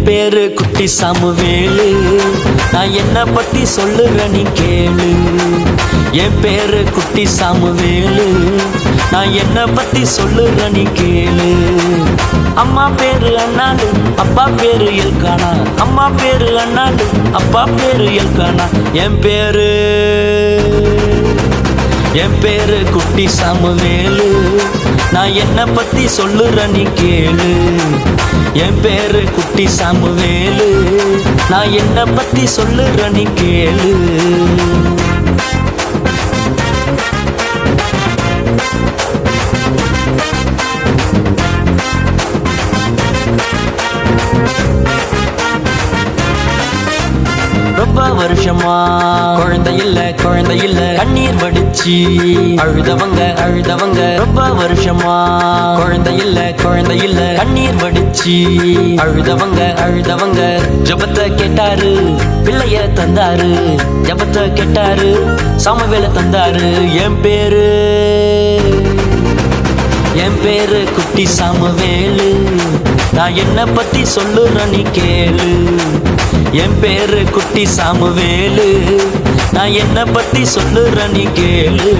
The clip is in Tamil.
பேரு குட்டி சாமுவேலு, நான் என்ன பத்தி சொல்லுறேன் நீ கேளு. என் பேரு குட்டி சாமுவேலு, நான் என்ன பத்தி சொல்லுறேன் நீ கேளு. அம்மா பேரு அண்ணாலு, அப்பா பேரு எல்கானா. அம்மா பேரு அண்ணாலு, அப்பா பேரு எல்கானா. என் பேரு குட்டி சாமுவேலு, நான் என்ன பத்தி சொல்லுறேன் நீ கேளு. என் பேரு குட்டி சாமுவேலு, நான் என்ன பத்தி சொல்லுறேன் நீ கேளு. ரொம்ப வருஷமா குழந்தை இல்ல கண்ணீர் வடிச்சு அழுதவங்க. ரொம்ப வருஷமா குழந்தை இல்ல கண்ணீர் வடிச்சு அழுதவங்க. ஜபத்தை கேட்டாரு, பிள்ளைய தந்தாரு. ஜபத்தை கேட்டாரு, சாமுவேல தந்தாரு. என் பேரு குட்டி சாமுவேலு, நான் என்ன பத்தி சொல்லுறேன் நீ கேளு. என் பேரு குட்டி சாமுவேலு, நான் என்ன பத்தி சொல்லுறேன் நீ கேளு.